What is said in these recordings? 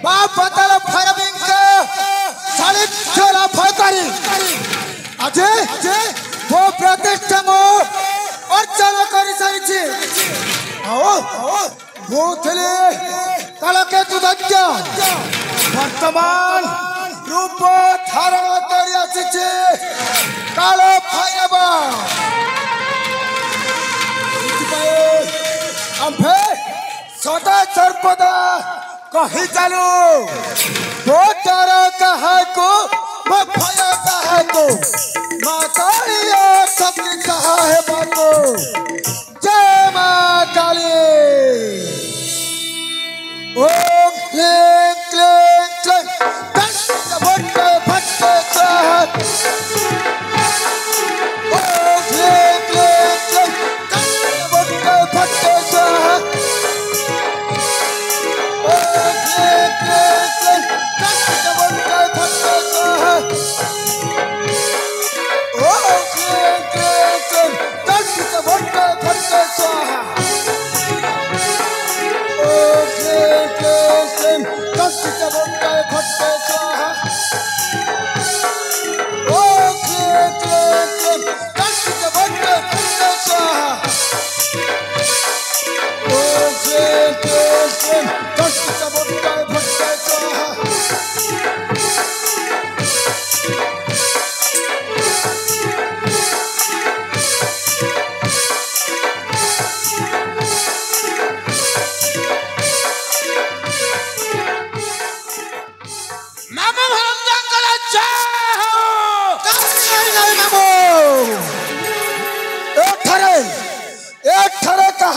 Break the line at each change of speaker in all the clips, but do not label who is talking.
बापतल फरबिंग साड़ी चला फरकारी अजय वो प्रतिष्ठा मो और चलो करी सारी चीज आओ वो थले कल के तू दक्या वर्तमान रूप धारण करी आसीचे कालो फायबा अम्फे सदा सर्वदा कही चालू वो डरो कहा को वो भय कहा को माँ कालिया सबकी कहा है बाको जय माँ काली ओम क्लीं क्लीं क्लीं दंड भट्टे भट्टे चाहत ओम क्लीं क्लीं क्लीं दंड भट्टे भट्टे चाहत ओम क्लीं क्लीं क्लीं दंड भट्टे भट्टे चाहत ओम क्लीं क्लीं क्लीं दंड भट्टे भट्टे चाहत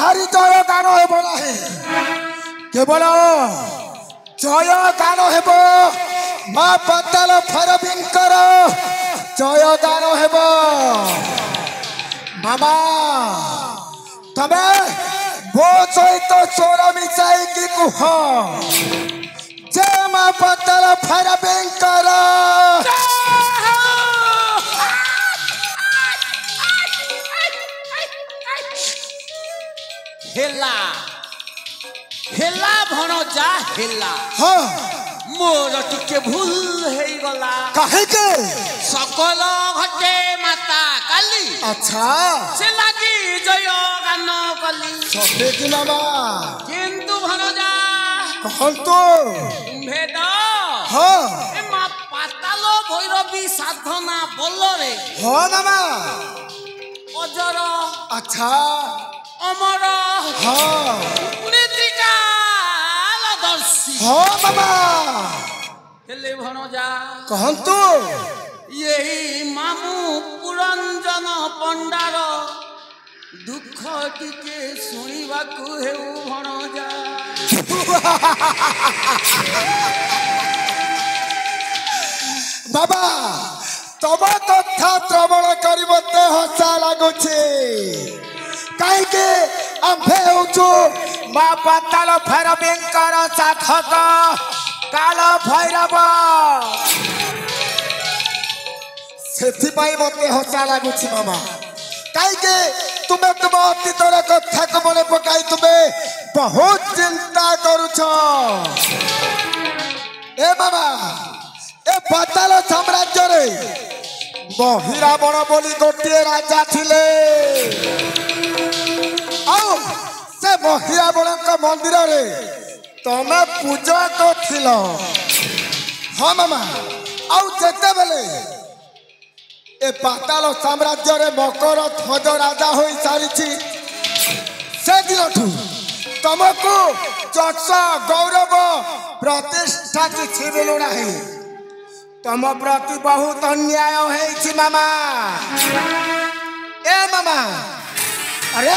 हरि जय गान हेबना है केवल जय गान हेब माँ पताल फरबिंकर जय गान हेब मामा तबे वो सहित स्वर मिसाई की कुह जय माँ पताल फरबिंकर
हेला हेला भणजा हेला
हाँ
मोर टिके भूल है गला
काहे के
सकल घटे माता काली
अच्छा
से लागी जय गान कली
सबे की मामा
किंतु भणजा
कौन तो
भेद
हाँ
ए माँ पाताल भैरवी साधना बोलरे
हाँ मामा
अजर
अच्छा
अमर
हाँ
नीतिकालदर्शी
हाँ मामा
हेले भणजा
कौन तो
यही मामू पुरंजन पंडार दुख टिके शुणवाकू हेउ भणजा
बाबा तब कथा श्रवण कर मते हसा लगुचे कहीं आम्भे होचु माँ पताल फरबिंकर साधक काल भैरव से मते हसा लगुच मामा कहीं तुम्हें तुम अतीतर कथा को मन पकाई तुम्हें बहुत चिंता करुछ ए मामा ए पताल साम्राज्य रे बहिरावण बोली गोटे राजा थिले आओ से बहिरावण मंदिर रे तमे पूजा कर हाँ मामा आउ जेते बेले ए पाताल साम्राज्य रे मकर ध्वज राजा हो सारी से दिन तुमको यश गौरव प्रतिष्ठा किसी मिलूना है तुम प्रति बहुत अन्याय है मामा ए मामा अरे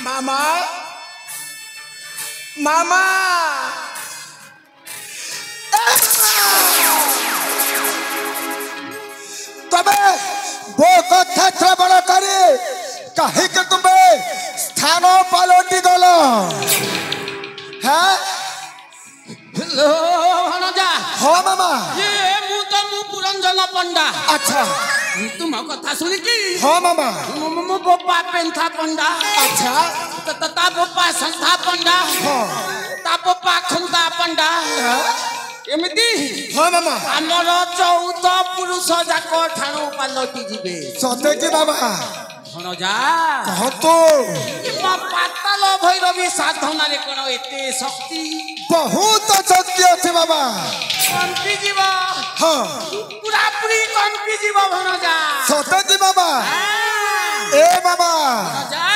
मामा मामा ए तबे वो कथा श्रवण करे कहीं के तुम्हें स्थान पालटी गल है
हेलो भणजा
हाँ मामा
ये मु तो मु पुरंजन पंडा
अच्छा
तुम कथा सुनी की
हाँ मामा
मु बोपा पेंथा पंडा
अच्छा
ता बोपा संथा पंडा
हाँ
ता बोपा खंता पंडा एमिति
हाँ मामा
हमर 14 पुरुष जाक ठाणु पालटी जिबे
सते की बाबा
भणजा
कह तो
पाताल भैरवी साधना रे कोन एते शक्ति
बहुत शक्ति अच्छे बाबा
कंपी जीव
हाँ
पूरा पूरी कंपी जीव भणजा
सते की बाबा ए बाबा
भणजा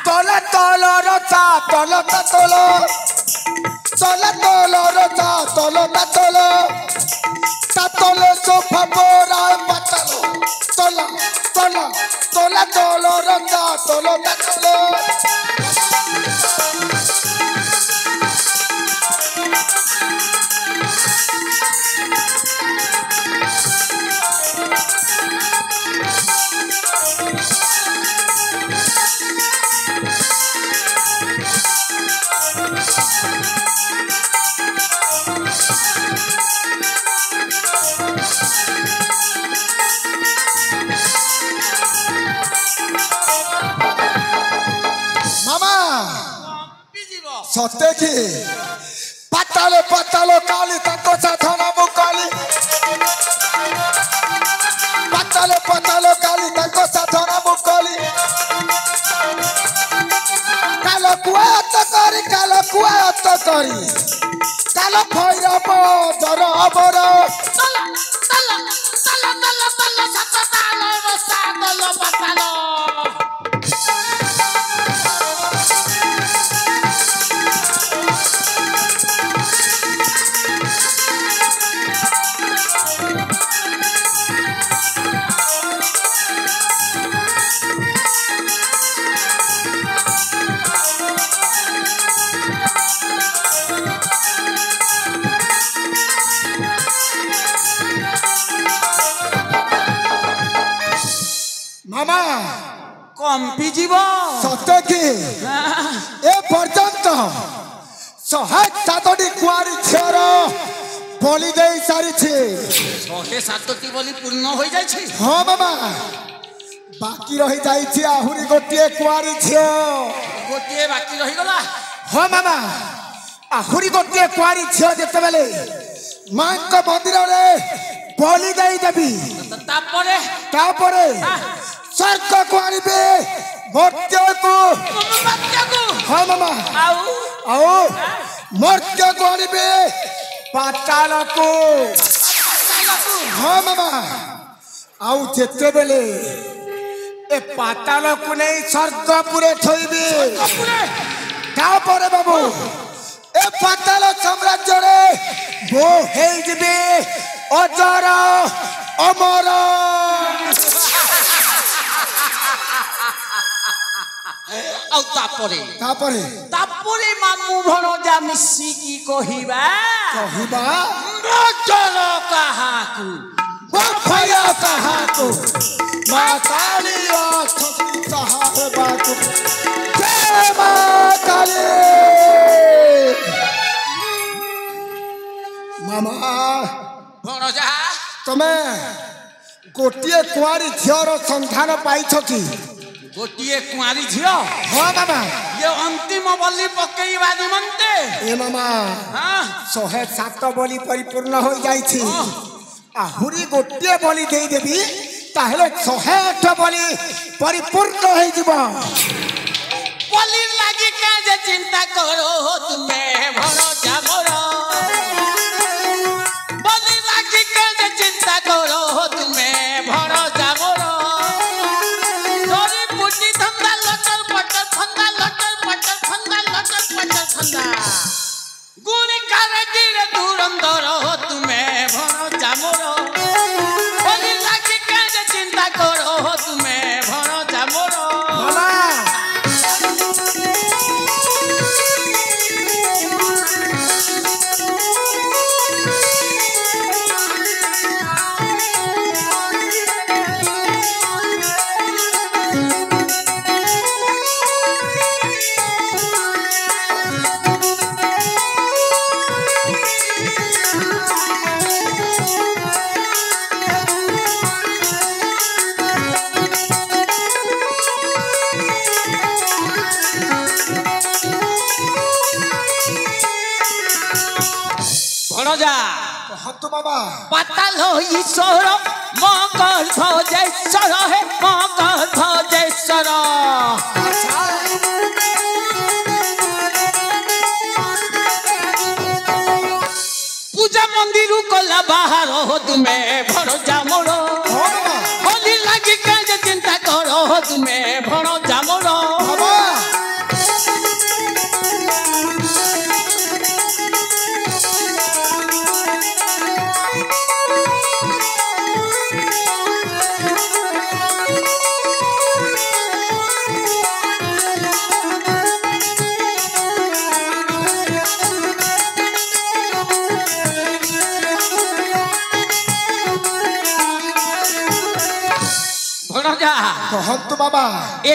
तले तल रचा तल तल तले तल रचा तल तल तले सोफा बोरा पतलो तल तल तले तल रचा तल तल सत्य की पतालो पतालो काली तको साधना मुकाली पतालो पतालो काली तको साधना मुकाली कालो कुआत करी कालो भैरव जर अबर मामा
कंपी जीव
सत्य की ए पर्यंत 107टी कुआरी झीर बलि दे सारी
107टी बलि पूर्ण हो जाय
हाँ मामा बाकी रही जाइए आहुरी गोटे कुआरी झील
गोटे बाकी रही गला
हाँ मामा आहुरी गोटे कुआरी झील जिते बेले मां को मंदिर रे बलि दे देवी तापरे स्वर्ग को आनिबे मर्त्य को हाँ मामा आओ मर्त्य को आनिबे पाताल को हाँ मामा आउ जेते बेले ए पाताल को नहीं स्वर्ग पुरे थोइबे तापरे बाबू ए पाताल साम्राज्य रे वो हे जिबे अजर अमर
आउ तापरे मामू भणजा मिसी की कहिबा मजर काहाकू
बफया काहाकू मां काली अछती साहबाकू जय मां काली मामा
भणजा
तमे गोटिए कुआरी झीर संधान पाइछ कि
गोटिए कुआरी झियो
हाँ मामा
ये अंतिम बलि पकेइबा निमंते
ए मामा
हां
107 बलि परिपूर्ण हो जाइछि आहुरी गोटिए बलि देई देबी ताहले 108 बलि परिपूर्ण हो जिवो
बलि लागि का जे चिंता करो तुमे भणजा मोर बलि लागि का जे चिंता करो तुमे भणजा मोर गुणी कारेटिरे धुरंधर तुमे भणजा मोर बलि लागि का जे चिंता करो तुमे भणजा मोर
मामा হন্তু বাবা
পাতাল ঈশ্বর মঙ্গল ধ্বজেশ্বর হে মঙ্গল ধ্বজেশ্বর
আচ্ছা
পূজা মন্দির কলা বাহার তুমি ভরসা মোর বলি লাগি কাজে চিন্তা কর তুমি ভরসা মোর
বাবা হন্তু বাবা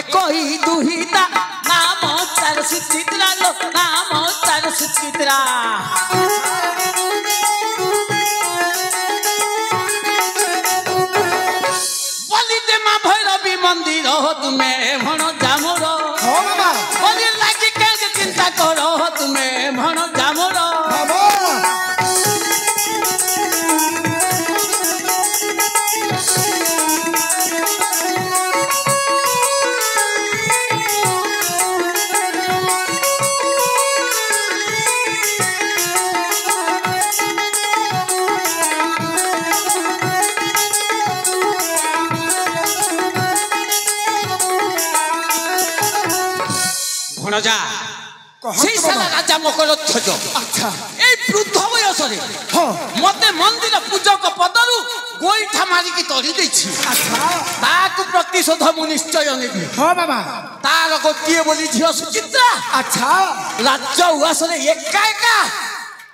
একই দুহিতা নাম তার সুচিত্রা লোক নাম তার সুচিত্রা বলিতে মা ভৈরবী মন্দির তুমি ভণ জামুর বলি লাগি কেন চিন্তা কর তুমি ভণ জামুর
বাবা
ভণজা সেই সারা রাজা মকরধ্বজ
আচ্ছা
এই বৃদ্ধ বয়সরে
হ্যাঁ
মতে মন্দির পূজক পদরু গোইঠা মারিকি তরি ଦେଇছি
আচ্ছা
তাକୁ ପ୍ରତିଶୋଧ ମୁଁ ନିଶ୍ଚୟ ନେବି
হ্যাঁ বাবা
ତାର ଗୋଟିଏ ବୋଲି ଝିଅ ସୁଚିତ୍ରା
আচ্ছা
ରାଜ ଉଆସରେ ଏକା ଏକା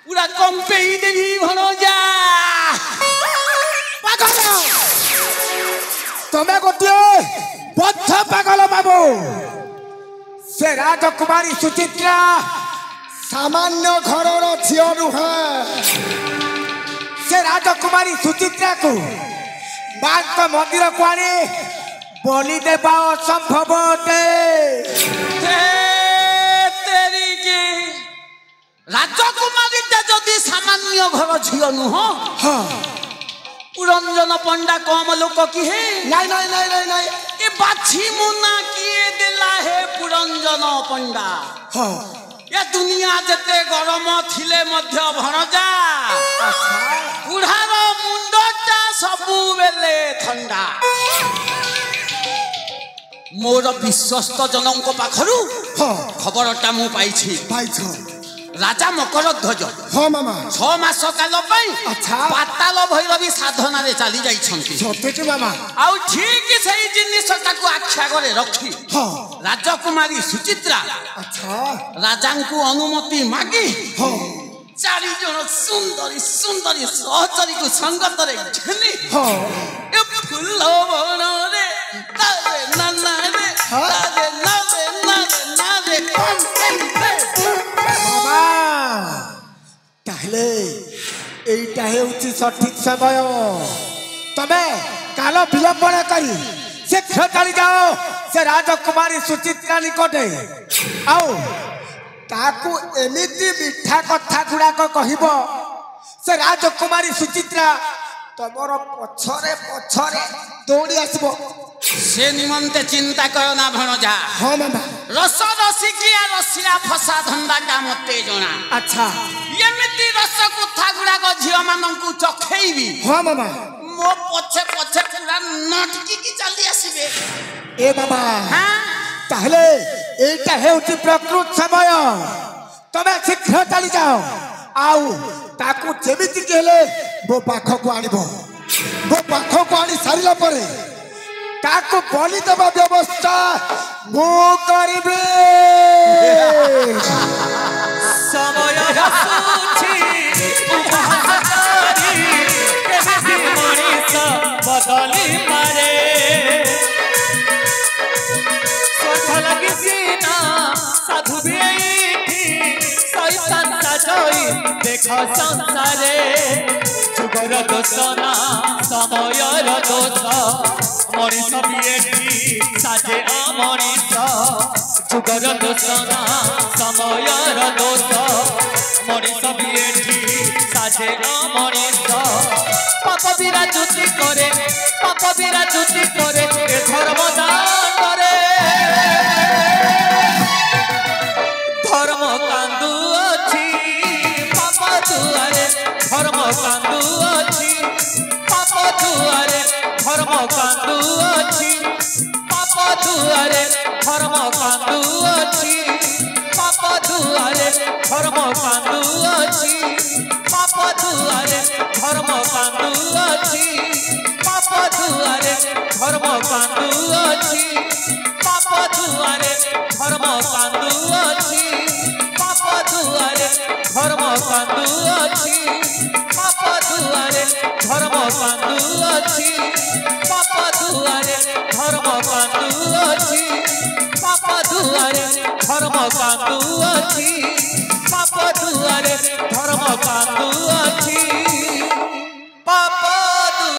ପୁରା କମ୍ପେଇ ଦେବି ଭଣଜା
পাগল তুমি গোটিয়ে বদ্ধ পাগল বাবু সে রাজকুমারী সুচিত্রা সামান্য ঘরর ঝিও নুহে সে রাজকুমারী সুচিত্রা কু মাଙ୍କ মন্দির কু আনি বলি দেবা অসম্ভব অটে
ତେରିକି ରାଜକୁମାରୀଟା ଯଦି ସାମାନ୍ୟ ଘର ଝିଅ ନୁହଁ
হ্যাঁ
ପୁରଞ୍ଜନ ପଣ୍ଡା କମ ଲୋକ କି ହେ
নাই নাই নাই নাই নাই
ଏ ବାଛି ମୁନା କିଏ ଦେଲା ହେ ପୁରଞ୍ଜନ ପଣ୍ଡା
হ্যাঁ
ଏ ଦୁନିଆ ଯେତେ ଗରମ ଥିଲେ ମଧ୍ୟ ଭଣଜା ବୁଢ଼ାର ମୁଣ୍ଡଟା ସବୁବେଳେ ଥଣ୍ଡା ମୋର ବିଶ୍ୱସ୍ତ ଜଣଙ୍କ ପାଖରୁ
হ্যাঁ
ଖବରଟା ମୁଁ ପାଇଛି
পাইছ
ରାଜା ମକରଧ୍ୱଜ
হ্যাঁ মামা
6 ମାସ କାଳ ପାଇଁ
আচ্ছা
ପାତାଳ ଭୈରବୀ ସାଧନାରେ ଚାଲି ଯାଇଛନ୍ତି
সত্যি কি মামা
ଆଉ ଠିକ ସେଇ ଜିନିଷଟାକୁ ଆଖ୍ୟାଗରେ ରଖି
হ্যাঁ
ରାଜକୁମାରୀ ସୁଚିତ୍ରା
আচ্ছা
ରାଜାଙ୍କୁ ଅନୁମତି ମାଗି
হ্যাঁ
4 ଜଣ ସୁନ୍ଦରୀ ସୁନ୍ଦରୀ ସହଚରୀକୁ ସଙ୍ଗତରେ ଘେନି
হ্যাঁ
ଏ ଫୁଲ ବଣରେ ନାରେ ନାନାରେ ନାରେ ନାରେ ନାରେ ନାରେ
বাবা তাহলে এইটা হেউছি সঠিক সময় তবে কালো বিলম্ব না করি শীঘ্র চালি যাও সে রাজকুমারী সুচিত্রা নিকটে আও তাকু এমিতি মিঠা কথা গুড়াক কহিব সে রাজকুমারী সুচিত্রা তোমার পছরে পছরে দৌড়ি আসব
ସେ ନିମନ୍ତେ ଚିନ୍ତା କର ନା ଭଣଜା
হ্যাঁ মামা
ରସ ରସିକିଆ ରସିଆ ଫସା ଧନ୍ଦାଟା ମତେ ଜଣା
আচ্ছা
ଏମିତି ରସ କୁଥା ଗୁଡାକ ଝିଅ ମାନଙ୍କୁ ଚଖେଇବି
হ্যাঁ মামা
ମୋ ପଛେ ପଛେ ପୁରା ନଟକିକି ଚାଲି ଆସିବେ
এ বাবা
ହାଁ
তাহলে এইটা হেউছি প্রকৃত সময় তুমি শীঘ্র চালি যাও আউ তাকু যেমিতি কি হেলে মো পাখকু আনিব মো পাখকু আনি সারিলা পরে তাকু বলি দেবা ব্যবস্থা মু করিবে
ସମୟ ଆସୁଛି ଉପହାସକାରୀ କେମିତି ମଣିଷ ବଦଳି ପାରେ ସ୍ୱାର୍ଥ ଲାଗି ସିନା ସାଧୁ ବି ଏଇଠି ଶୈତାନ ସାଜଇ ଦେଖ ସଂସାରେ ଯୁଗର ଦୋଷ ନା ସମୟର ଦୋଷ ମଣିଷ ବି ଏଠି ସାଜେ ଅମଣିଷ ଯୁଗର ଦୋଷ ନା ସମୟର ଦୋଷ ମଣିଷ ବି ଏଠି সাজে মনিষ পাপ বিরাজুতি করে ধর্ম দান করে ধর্ম কান্দু অছি পাপ দুয়ারে ধর্ম কান্দু অছি পাপ দুয়ারে ধর্ম কান্দু অছি পাপ দুয়ারে ধর্ম কান্দু অছি পাপ দুয়ারে ধর্ম কান্দু অছি পাপ দুয়ারে ধর্ম কান্দু অছি পাপ দুয়ারে ধর্ম কান্দু অছি পাপ দুয়ারে ধর্ম কান্দু অছি পাপ দুয়ারে ধর্ম কান্দু অছি পাপ দুয়ারে ধর্ম কান্দু অছি পাপ দুয়ারে ধর্ম কান্দু অছি পাপ দুয়ারে ধর্ম কান্দু অছি পাপ দুয়ারে ধর্ম কান্দু অছি